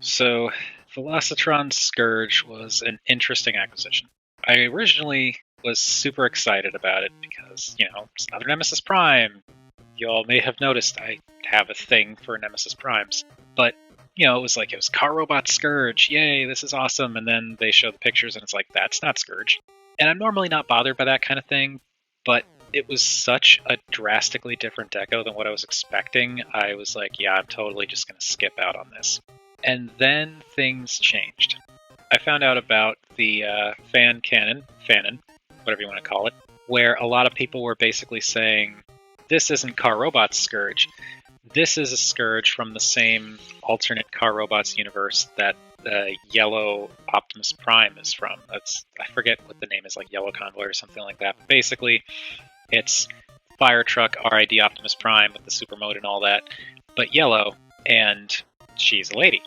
So, Velocitron Scourge was an interesting acquisition. I originally was super excited about it because, it's another Nemesis Prime. You all may have noticed I have a thing for Nemesis Primes. But, it was Car Robot Scourge. Yay, this is awesome. And then they show the pictures and it's like, that's not Scourge. And I'm normally not bothered by that kind of thing, but it was such a drastically different deco than what I was expecting. I was like, yeah, I'm totally just going to skip out on this. And then things changed. I found out about the Fannon, whatever you want to call it, where a lot of people were basically saying, this isn't Car Robots Scourge. This is a Scourge from the same alternate Car Robots universe that the yellow Optimus Prime is from. I forget what the name is, like Yellow Convoy or something like that. But basically, it's Fire Truck RID Optimus Prime with the super mode and all that, but yellow, and she's a lady.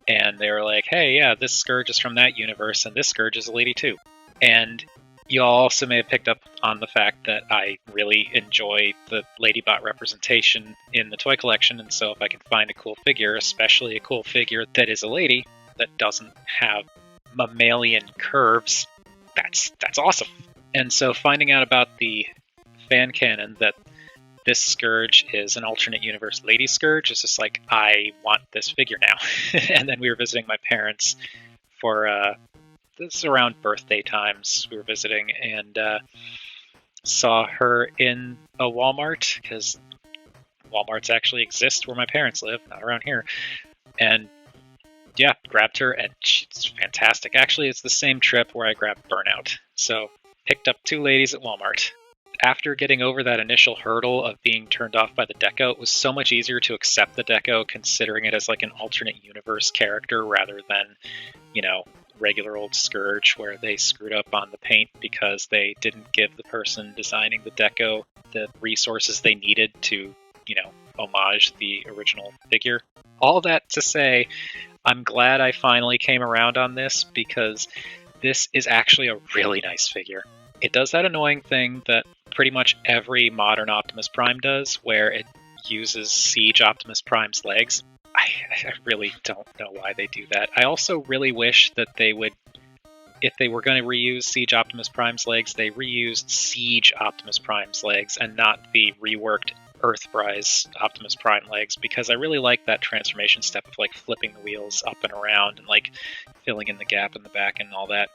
And they were like, hey, yeah, this Scourge is from that universe, and this Scourge is a lady too. And you all also may have picked up on the fact that I really enjoy the Ladybot representation in the toy collection, and so if I can find a cool figure, especially a cool figure that is a lady, that doesn't have mammalian curves, that's awesome. And so finding out about the fan canon that this Scourge is an alternate universe Lady Scourge is just like, I want this figure now. And then we were visiting my parents for, this is around birthday times, we were visiting, and saw her in a Walmart, because Walmarts actually exist where my parents live, not around here. And yeah, grabbed her, and she's fantastic. Actually, it's the same trip where I grabbed Burnout. So, picked up two ladies at Walmart. After getting over that initial hurdle of being turned off by the deco, it was so much easier to accept the deco, considering it as like an alternate universe character rather than, regular old Scourge where they screwed up on the paint because they didn't give the person designing the deco the resources they needed to, homage the original figure. All that to say, I'm glad I finally came around on this because this is actually a really nice figure. It does that annoying thing that pretty much every modern Optimus Prime does, where it uses Siege Optimus Prime's legs. I really don't know why they do that. I also really wish that they would, if they were going to reuse Siege Optimus Prime's legs, they reused Siege Optimus Prime's legs and not the reworked Earthrise Optimus Prime legs, because I really like that transformation step of like flipping the wheels up and around and like filling in the gap in the back and all that.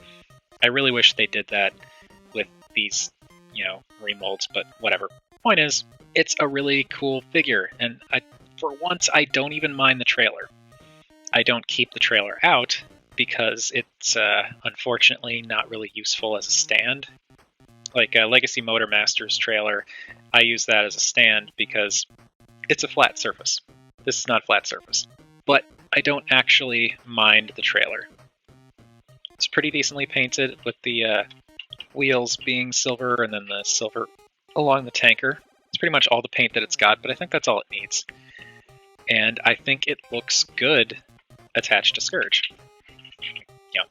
I really wish they did that with these, remolds, but whatever. Point is, it's a really cool figure, and for once, I don't even mind the trailer. I don't keep the trailer out because it's unfortunately not really useful as a stand. Like Legacy Motor Masters trailer, I use that as a stand because it's a flat surface. This is not a flat surface. But I don't actually mind the trailer. It's pretty decently painted with the wheels being silver and then the silver along the tanker. It's pretty much all the paint that it's got, but I think that's all it needs. And I think it looks good attached to Scourge.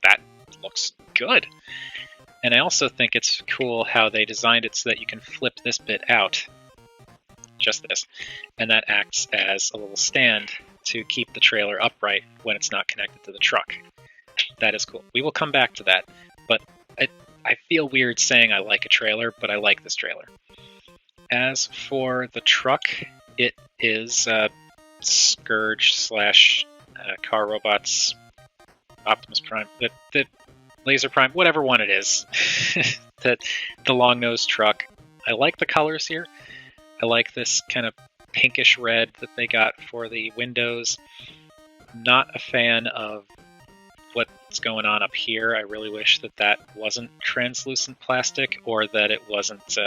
That looks good. And I also think it's cool how they designed it so that you can flip this bit out. Just this. And that acts as a little stand to keep the trailer upright when it's not connected to the truck. That is cool. We will come back to that, but I feel weird saying I like a trailer, but I like this trailer. As for the truck, it is Scourge / Car Robots Optimus Prime, the Laser Prime, whatever one it is, the long-nosed truck. I like the colors here. I like this kind of pinkish red that they got for the windows. Not a fan of what's going on up here. I really wish that wasn't translucent plastic or that it wasn't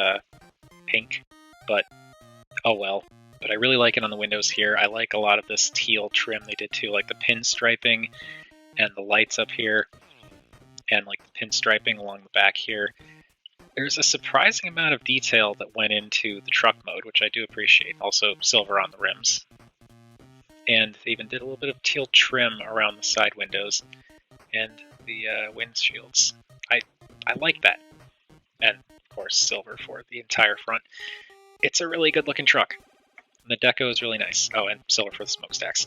pink, but oh well. But I really like it on the windows here. I like a lot of this teal trim they did too, like the pinstriping and the lights up here and like the pinstriping along the back here. There's a surprising amount of detail that went into the truck mode, which I do appreciate. Also silver on the rims. And they even did a little bit of teal trim around the side windows and the windshields. I like that. And of course silver for the entire front. It's a really good looking truck. The deco is really nice. Oh, and silver for the smokestacks.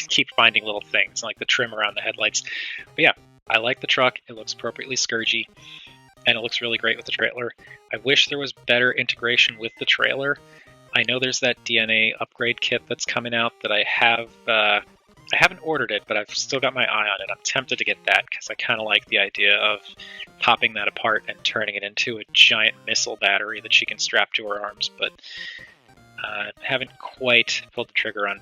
Keep finding little things, like the trim around the headlights. But yeah, I like the truck. It looks appropriately Scourgy, and it looks really great with the trailer. I wish there was better integration with the trailer. I know there's that DNA upgrade kit that's coming out that I haven't ordered it, but I've still got my eye on it. I'm tempted to get that because I kind of like the idea of popping that apart and turning it into a giant missile battery that she can strap to her arms, but haven't quite pulled the trigger on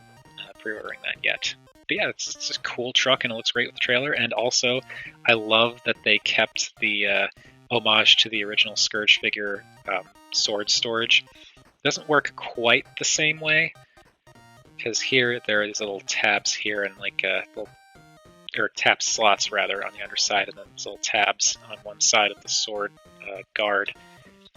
pre-ordering that yet. But yeah, it's a cool truck and it looks great with the trailer. And also, I love that they kept the homage to the original Scourge figure sword storage. It doesn't work quite the same way, because here there are these little tabs here and like or tab slots rather on the underside, and then these little tabs on one side of the sword guard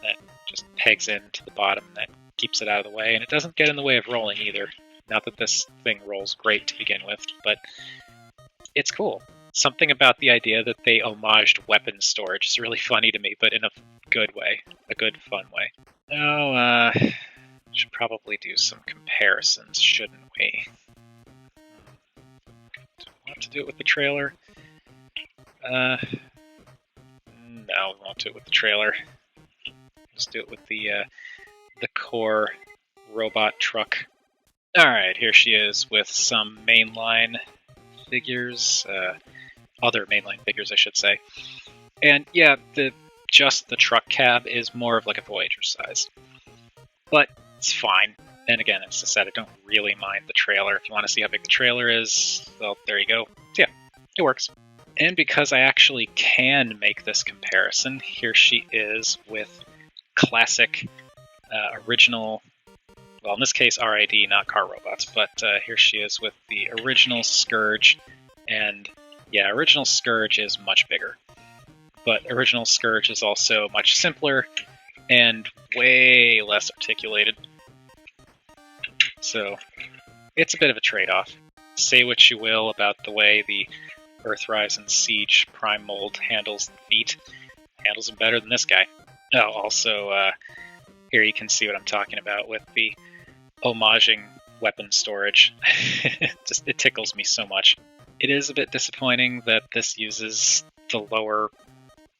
that just pegs into the bottom and that keeps it out of the way, and it doesn't get in the way of rolling either. Not that this thing rolls great to begin with, but it's cool. Something about the idea that they homaged weapon storage is really funny to me, but in a good way, a good fun way. Oh, should probably do some comparisons, shouldn't we? Do we want to do it with the trailer? No, we won't do it with the trailer. Let's do it with the core robot truck. Alright, here she is with some mainline figures, other mainline figures I should say. And yeah, just the truck cab is more of like a Voyager size. But it's fine. And again, as I said, I don't really mind the trailer. If you want to see how big the trailer is, well, there you go. So yeah, it works. And because I actually can make this comparison, here she is with classic, original, well, in this case, RID, not car robots, but here she is with the original Scourge. And yeah, original Scourge is much bigger. But original Scourge is also much simpler and way less articulated. So it's a bit of a trade-off. Say what you will about the way the Earthrise and Siege Prime mold handles the feet. Handles them better than this guy. Oh, also, here you can see what I'm talking about with the homaging weapon storage. It tickles me so much. It is a bit disappointing that this uses the lower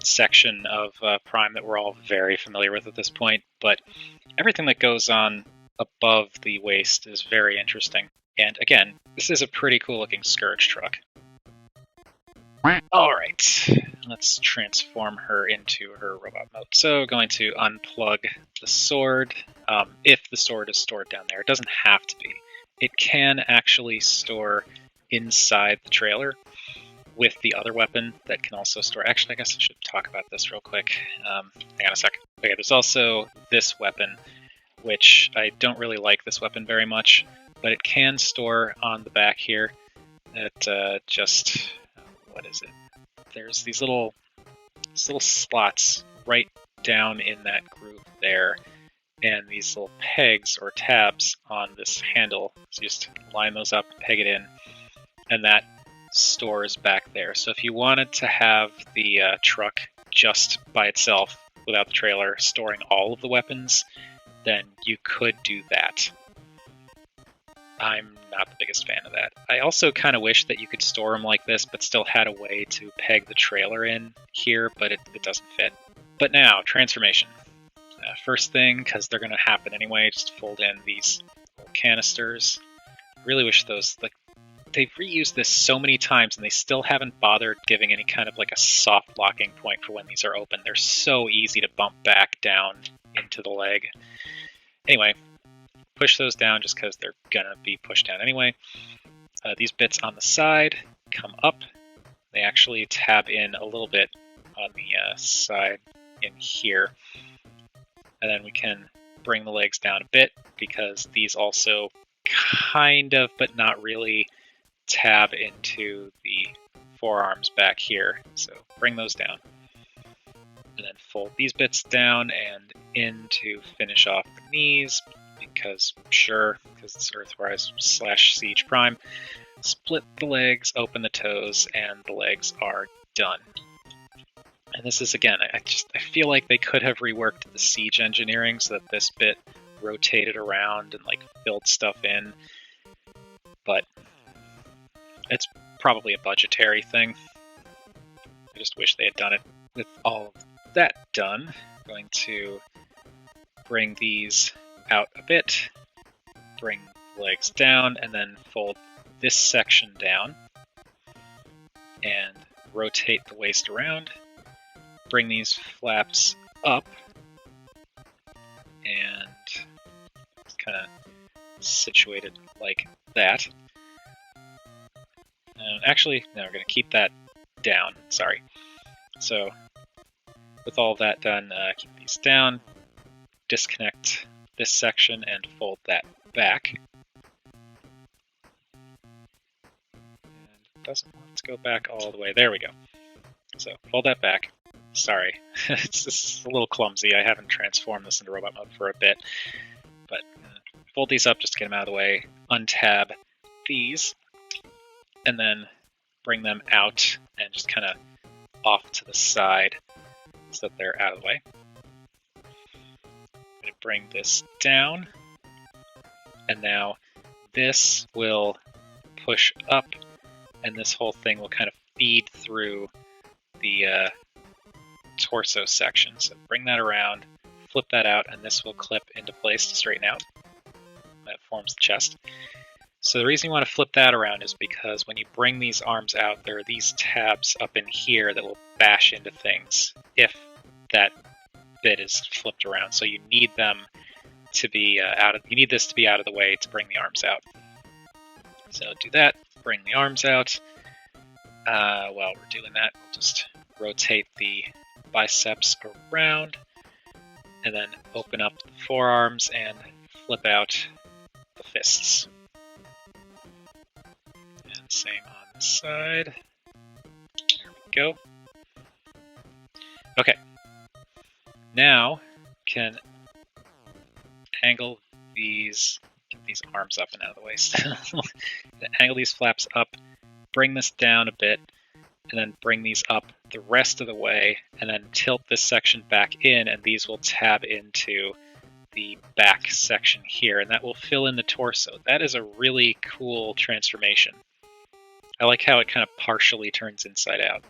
section of Prime that we're all very familiar with at this point, but everything that goes on above the waist is very interesting. And again, this is a pretty cool looking Scourge truck. Alright, let's transform her into her robot mode. So going to unplug the sword. If the sword is stored down there, it doesn't have to be. It can actually store inside the trailer with the other weapon that can also store. Actually, I guess I should talk about this real quick. Hang on a sec. Okay, there's also this weapon, which I don't really like this weapon very much, but it can store on the back here at just, what is it? There's these little slots right down in that groove there, and these little pegs or tabs on this handle. So you just line those up, peg it in, and that stores back there. So if you wanted to have the truck just by itself without the trailer storing all of the weapons, then you could do that. I'm not the biggest fan of that. I also kind of wish that you could store them like this, but still had a way to peg the trailer in here, but it doesn't fit. But now, transformation. First thing, because they're going to happen anyway, just fold in these little canisters. Really wish those, like, they've reused this so many times and they still haven't bothered giving any kind of like a soft locking point for when these are open. They're so easy to bump back down into the leg. Anyway, push those down just because they're gonna be pushed down anyway. These bits on the side come up. They actually tab in a little bit on the side in here. And then we can bring the legs down a bit because these also kind of, but not really, tab into the forearms back here. So bring those down. And then fold these bits down and in to finish off the knees, because it's Earthrise / Siege Prime. Split the legs, open the toes, and the legs are done. And this is, again, I feel like they could have reworked the Siege engineering so that this bit rotated around and like filled stuff in, but it's probably a budgetary thing. I just wish they had done it. With all of that done, I'm going to bring these out a bit, bring the legs down, and then fold this section down, and rotate the waist around, bring these flaps up, and it's kind of situated like that. And actually, no, we're going to keep that down, sorry. So with all that done, keep these down, disconnect this section and fold that back. And it doesn't want to go back all the way. There we go. So fold that back. Sorry, it's just a little clumsy. I haven't transformed this into robot mode for a bit. But fold these up just to get them out of the way. Untab these. And then bring them out and just kind of off to the side so that they're out of the way. I'm going to bring this down, and now this will push up, and this whole thing will kind of feed through the torso section. So bring that around, flip that out, and this will clip into place to straighten out. That forms the chest. So the reason you want to flip that around is because when you bring these arms out, there are these tabs up in here that will bash into things if that bit is flipped around. So you need them to be you need this to be out of the way to bring the arms out. So do that, bring the arms out. While we're doing that, we'll just rotate the biceps around and then open up the forearms and flip out the fists. Same on this side. There we go. Okay. Now can angle get these arms up and out of the way still. Angle these flaps up, bring this down a bit, and then bring these up the rest of the way, and then tilt this section back in, and these will tab into the back section here, and that will fill in the torso. That is a really cool transformation. I like how it kind of partially turns inside out.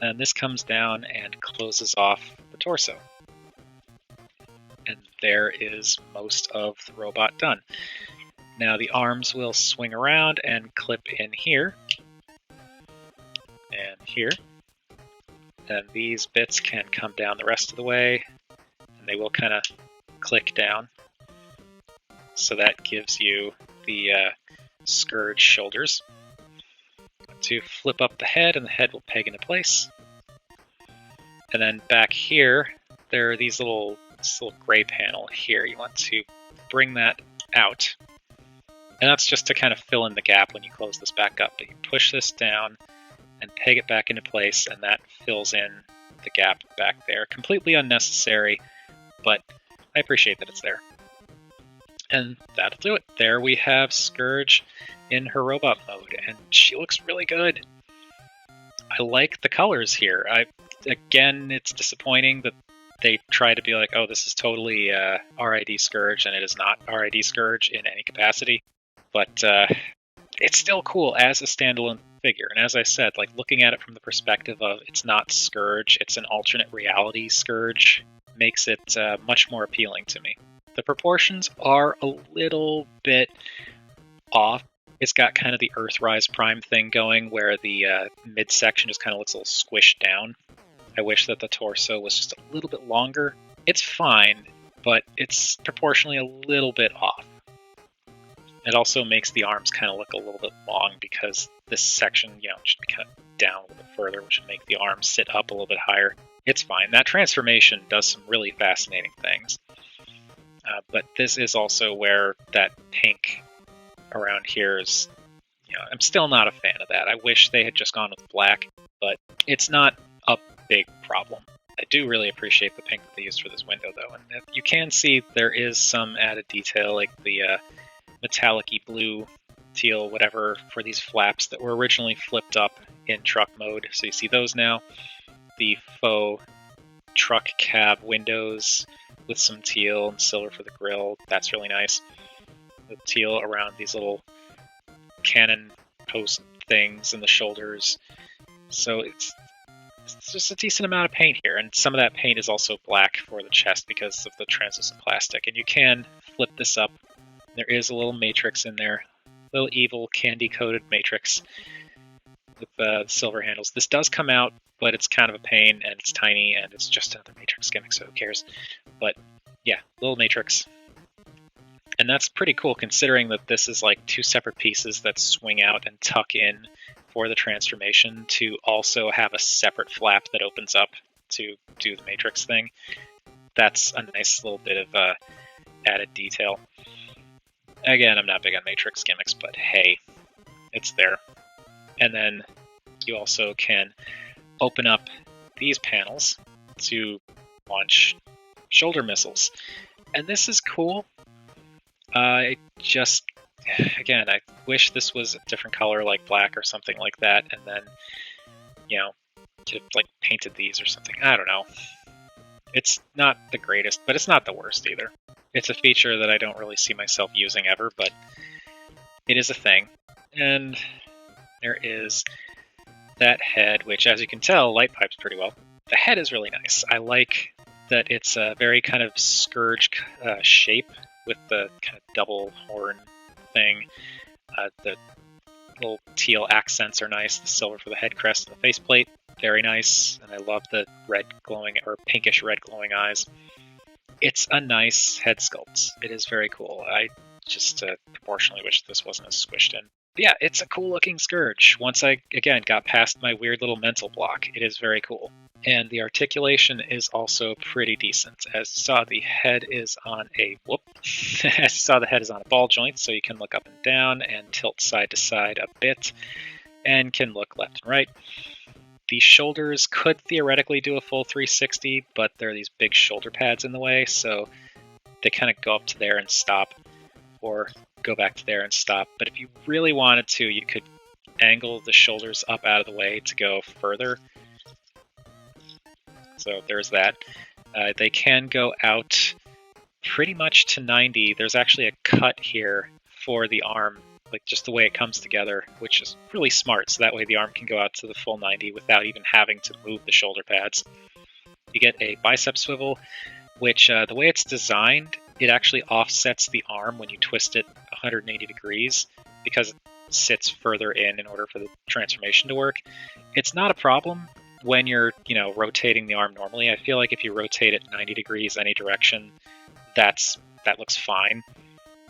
And this comes down and closes off the torso. And there is most of the robot done. Now the arms will swing around and clip in here. And here. And these bits can come down the rest of the way. And they will kind of click down. So that gives you the Scourge shoulders. To flip up the head, and the head will peg into place. And then back here, there are this little gray panel here. You want to bring that out. And that's just to kind of fill in the gap when you close this back up. But you push this down and peg it back into place, and that fills in the gap back there. Completely unnecessary, but I appreciate that it's there. And that'll do it. There we have Scourge in her robot mode, and she looks really good. I like the colors here. Again, it's disappointing that they try to be like, oh, this is totally RID Scourge, and it is not RID Scourge in any capacity. But it's still cool as a standalone figure. And as I said, like looking at it from the perspective of it's not Scourge, it's an alternate reality Scourge, makes it much more appealing to me. The proportions are a little bit off. It's got kind of the Earthrise Prime thing going where the midsection just kind of looks a little squished down. I wish that the torso was just a little bit longer. It's fine, but it's proportionally a little bit off. It also makes the arms kind of look a little bit long because this section, should be kind of down a little bit further, which would make the arms sit up a little bit higher. It's fine. That transformation does some really fascinating things. But this is also where that pink around here is, I'm still not a fan of that. I wish they had just gone with black, but it's not a big problem. I do really appreciate the pink that they used for this window, though, and you can see there is some added detail, like the metallic-y blue, teal, whatever, for these flaps that were originally flipped up in truck mode. So you see those now. The faux truck cab windows with some teal and silver for the grill. That's really nice. The teal around these little cannon post things and the shoulders. So it's just a decent amount of paint here, and some of that paint is also black for the chest because of the translucent plastic. And you can flip this up. There is a little matrix in there, a little evil candy-coated matrix with silver handles. This does come out, but it's kind of a pain, and it's tiny, and it's just another matrix gimmick, so who cares? But yeah, little matrix. And that's pretty cool considering that this is like two separate pieces that swing out and tuck in for the transformation to also have a separate flap that opens up to do the matrix thing. That's a nice little bit of added detail. Again, I'm not big on matrix gimmicks, but hey, it's there. And then you also can open up these panels to launch shoulder missiles. And this is cool. I wish this was a different color, like black or something like that, and then, could have like painted these or something. I don't know. It's not the greatest, but it's not the worst either. It's a feature that I don't really see myself using ever, but it is a thing. And there is that head, which, as you can tell, light pipes pretty well. The head is really nice. I like that it's a very kind of Scourge shape with the kind of double horn thing. The little teal accents are nice. The silver for the head crest and the faceplate, very nice. And I love the red glowing, or pinkish red glowing eyes. It's a nice head sculpt. It is very cool. I just proportionally wish this wasn't as squished in. But yeah, it's a cool looking Scourge. Once I, again, got past my weird little mental block, it is very cool. And the articulation is also pretty decent. As you saw, the head is on a as you saw, the head is on a ball joint, so you can look up and down and tilt side to side a bit, and can look left and right. The shoulders could theoretically do a full 360, but there are these big shoulder pads in the way, so they kind of go up to there and stop, or go back to there and stop. But if you really wanted to, you could angle the shoulders up out of the way to go further. So there's that. They can go out pretty much to 90. There's actually a cut here for the arm, like just the way it comes together, which is really smart. So that way the arm can go out to the full 90 without even having to move the shoulder pads. You get a bicep swivel, which the way it's designed, it actually offsets the arm when you twist it 180 degrees because it sits further in order for the transformation to work. It's not a problem when you're, rotating the arm normally. I feel like if you rotate it 90 degrees any direction, that looks fine.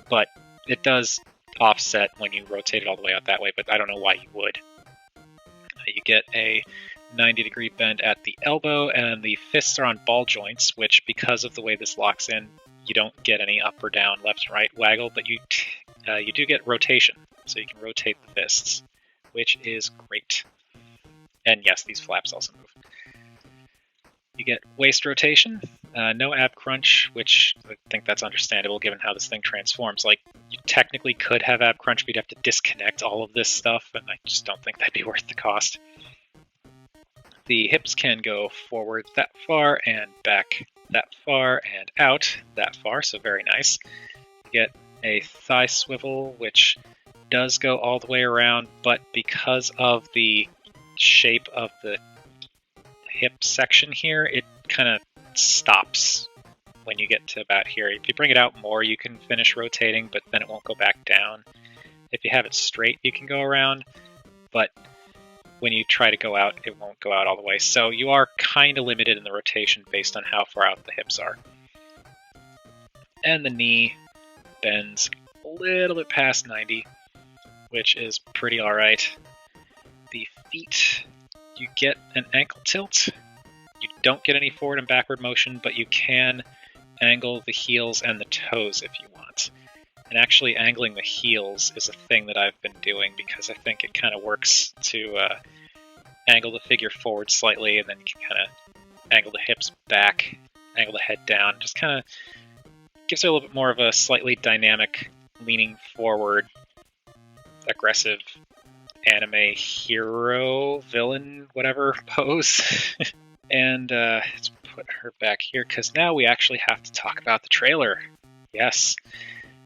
But it does offset when you rotate it all the way out that way, but I don't know why you would. You get a 90-degree bend at the elbow, and the fists are on ball joints, which, because of the way this locks in, you don't get any up or down, left and right waggle, but you do get rotation, so you can rotate the fists, which is great. And yes, these flaps also move. You get waist rotation, no ab crunch, which I think that's understandable given how this thing transforms. Like, you technically could have ab crunch, but you'd have to disconnect all of this stuff, and I just don't think that'd be worth the cost. The hips can go forward that far and back that far and out that far, so very nice. You get a thigh swivel, which does go all the way around, but because of the shape of the hip section here, it kind of stops when you get to about here. If you bring it out more, you can finish rotating, but then it won't go back down. If you have it straight, you can go around, but when you try to go out, it won't go out all the way. So you are kind of limited in the rotation based on how far out the hips are. And the knee bends a little bit past 90, which is pretty alright. The feet, you get an ankle tilt. You don't get any forward and backward motion, but you can angle the heels and the toes if you want. And actually angling the heels is a thing that I've been doing because I think it kind of works to angle the figure forward slightly, and then you can kind of angle the hips back, angle the head down. Just kind of gives it a little bit more of a slightly dynamic, leaning forward, aggressive anime hero, villain, whatever pose. And it's put her back here because now we actually have to talk about the trailer. Yes.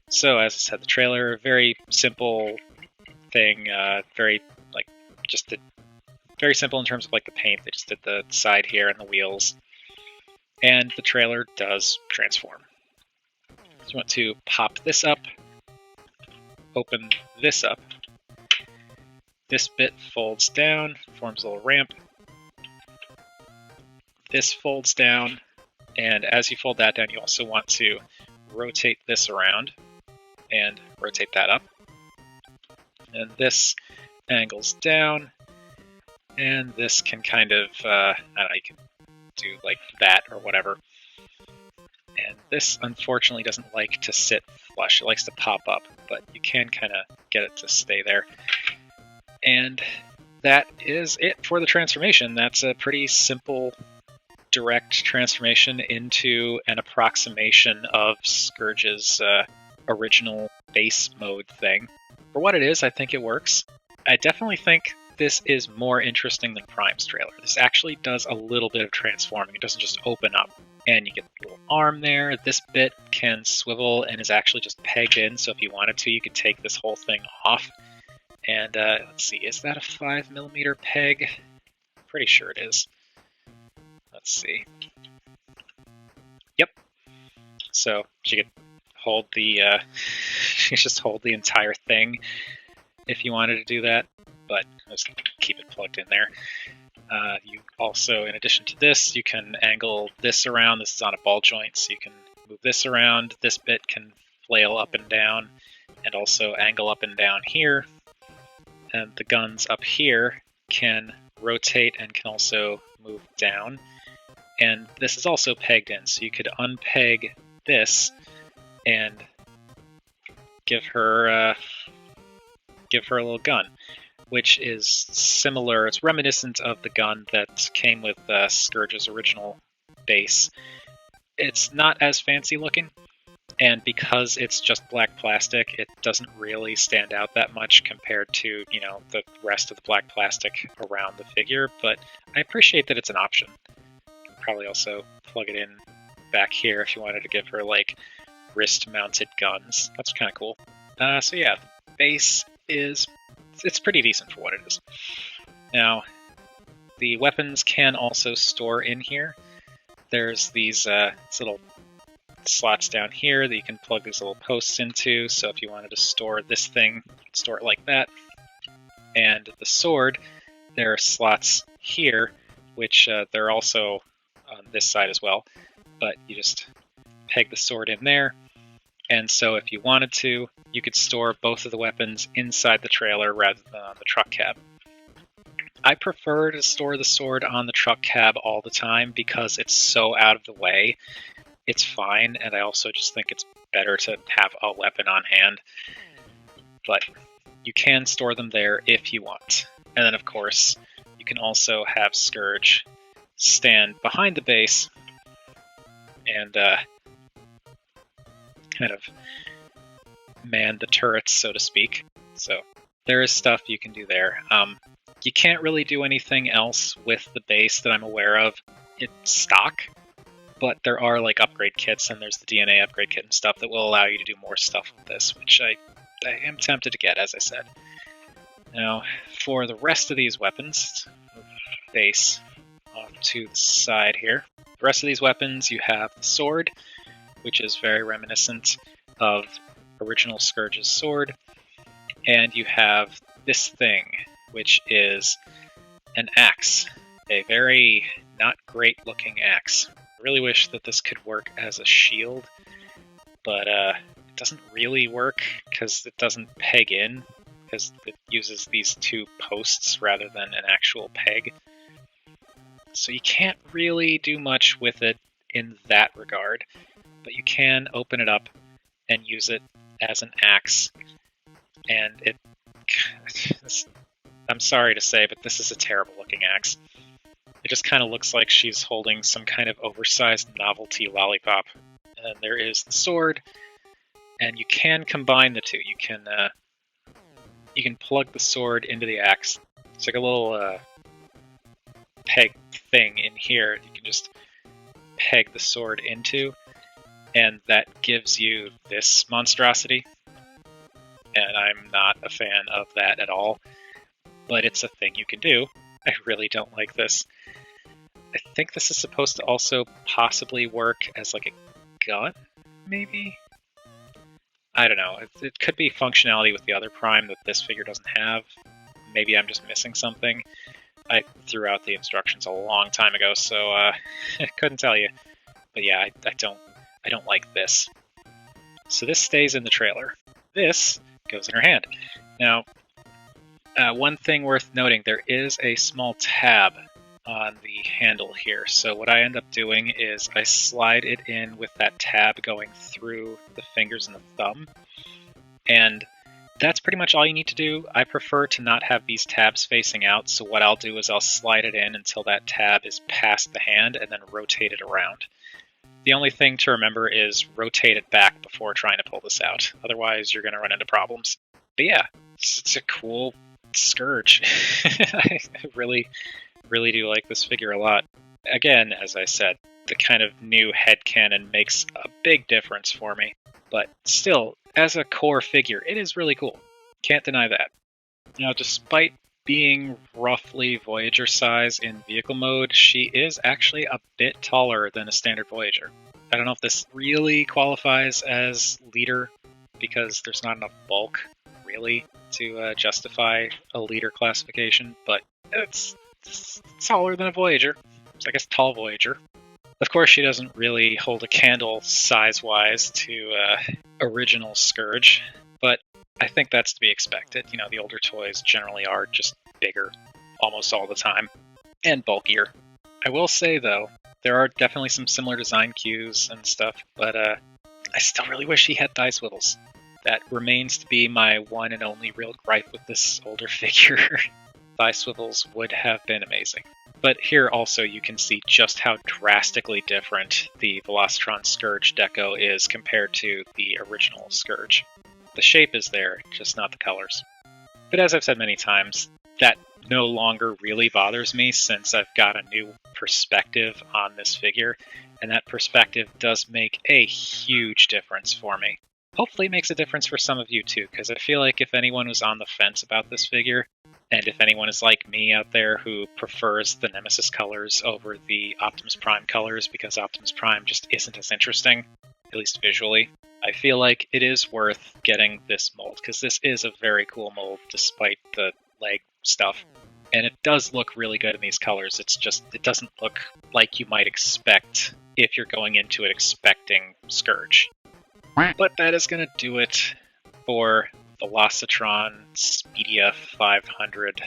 So as I said, the trailer, very simple thing, very like just very simple in terms of like the paint. They just did the side here and the wheels, and the trailer does transform. So you want to pop this up, open this up. This bit folds down, forms a little ramp. This folds down, and as you fold that down, you also want to rotate this around and rotate that up. And this angles down, and this can kind of, I don't know, you can do like that or whatever. And this, unfortunately, doesn't like to sit flush. It likes to pop up, but you can kind of get it to stay there. And that is it for the transformation. That's a pretty simple, direct transformation into an approximation of Scourge's original base mode thing. For what it is, I think it works. I definitely think this is more interesting than Prime's trailer. This actually does a little bit of transforming. It doesn't just open up. And you get a little arm there. This bit can swivel and is actually just pegged in, so if you wanted to, you could take this whole thing off. And let's see, is that a 5mm peg? Pretty sure it is. Let's see. Yep. So you could hold the, you just hold the entire thing if you wanted to do that, but just keep it plugged in there. You also, in addition to this, you can angle this around. This is on a ball joint, so you can move this around. This bit can flail up and down, and also angle up and down here. And the guns up here can rotate and can also move down. And this is also pegged in, so you could unpeg this and give her a little gun, which is similar. It's reminiscent of the gun that came with Scourge's original base. It's not as fancy looking, and because it's just black plastic, it doesn't really stand out that much compared to, you know, the rest of the black plastic around the figure, but I appreciate that it's an option. You can probably also plug it in back here if you wanted to give her, like, wrist-mounted guns. That's kind of cool. So yeah, the base it's pretty decent for what it is. Now, the weapons can also store in here. There's these little slots down here that you can plug these little posts into, so if you wanted to store this thing, you can store it like that. And the sword, there are slots here, which they're also on this side as well, but you just peg the sword in there, and so if you wanted to, you could store both of the weapons inside the trailer rather than on the truck cab. I prefer to store the sword on the truck cab all the time because it's so out of the way. It's fine, and I also just think it's better to have a weapon on hand. But you can store them there if you want. And then, of course, you can also have Scourge stand behind the base and kind of man the turrets, so to speak. So there is stuff you can do there. You can't really do anything else with the base that I'm aware of. It's stock, but there are like upgrade kits, and there's the DNA upgrade kit and stuff that will allow you to do more stuff with this, which I am tempted to get, as I said. Now, for the rest of these weapons, base off to the side here. The rest of these weapons, you have the sword, which is very reminiscent of original Scourge's sword, and you have this thing, which is an axe, a very not great looking axe. I really wish that this could work as a shield, but it doesn't really work because it doesn't peg in, because it uses these two posts rather than an actual peg. So you can't really do much with it in that regard, but you can open it up and use it as an axe, and I'm sorry to say, but this is a terrible looking axe. It just kind of looks like she's holding some kind of oversized novelty lollipop. And there is the sword, and you can combine the two. You can plug the sword into the axe. It's like a little peg thing in here. You can just peg the sword into, and that gives you this monstrosity. And I'm not a fan of that at all, but it's a thing you can do. I really don't like this. I think this is supposed to also possibly work as like a gun, maybe? I don't know. It could be functionality with the other Prime that this figure doesn't have. Maybe I'm just missing something. I threw out the instructions a long time ago, so I couldn't tell you. But yeah, I don't like this. So this stays in the trailer. This goes in her hand. Now, one thing worth noting, there is a small tab on the handle here. So what I end up doing is I slide it in with that tab going through the fingers and the thumb. And that's pretty much all you need to do. I prefer to not have these tabs facing out, so what I'll do is I'll slide it in until that tab is past the hand and then rotate it around. The only thing to remember is rotate it back before trying to pull this out. Otherwise, you're going to run into problems. But yeah, it's a cool Scourge. I really do like this figure a lot. Again, as I said, the kind of new headcanon makes a big difference for me. But still, as a core figure, it is really cool. Can't deny that. Now, despite being roughly Voyager size in vehicle mode, she is actually a bit taller than a standard Voyager. I don't know if this really qualifies as leader, because there's not enough bulk, really, to justify a leader classification, but it's taller than a Voyager. So I guess tall Voyager. Of course, she doesn't really hold a candle size-wise to original Scourge, but I think that's to be expected. You know, the older toys generally are just bigger almost all the time, and bulkier. I will say, though, there are definitely some similar design cues and stuff, but I still really wish he had thigh swivels. That remains to be my one and only real gripe with this older figure. Thigh swivels would have been amazing. But here also you can see just how drastically different the Velocitron Scourge deco is compared to the original Scourge. The shape is there, just not the colors. But as I've said many times, that no longer really bothers me since I've got a new perspective on this figure, and that perspective does make a huge difference for me. Hopefully it makes a difference for some of you too, because I feel like if anyone was on the fence about this figure, and if anyone is like me out there who prefers the Nemesis colors over the Optimus Prime colors because Optimus Prime just isn't as interesting, at least visually, I feel like it is worth getting this mold, because this is a very cool mold despite the leg stuff. And it does look really good in these colors. It's just, it doesn't look like you might expect if you're going into it expecting Scourge. But that is going to do it for Velocitron Speedia 500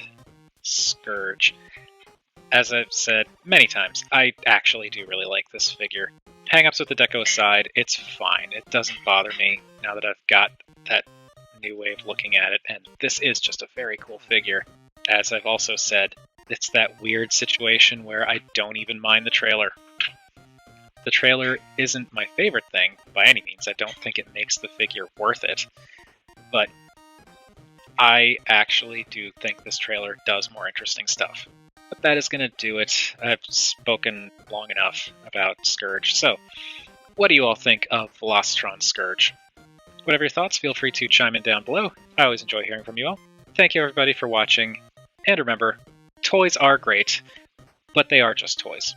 Scourge. As I've said many times, I actually do really like this figure. Hang-ups with the deco aside, it's fine. It doesn't bother me now that I've got that new way of looking at it, and this is just a very cool figure. As I've also said, it's that weird situation where I don't even mind the trailer. The trailer isn't my favorite thing, by any means. I don't think it makes the figure worth it. But I actually do think this trailer does more interesting stuff. But that is going to do it. I've spoken long enough about Scourge. So, what do you all think of Velocitron Scourge? Whatever your thoughts, feel free to chime in down below. I always enjoy hearing from you all. Thank you everybody for watching. And remember, toys are great, but they are just toys.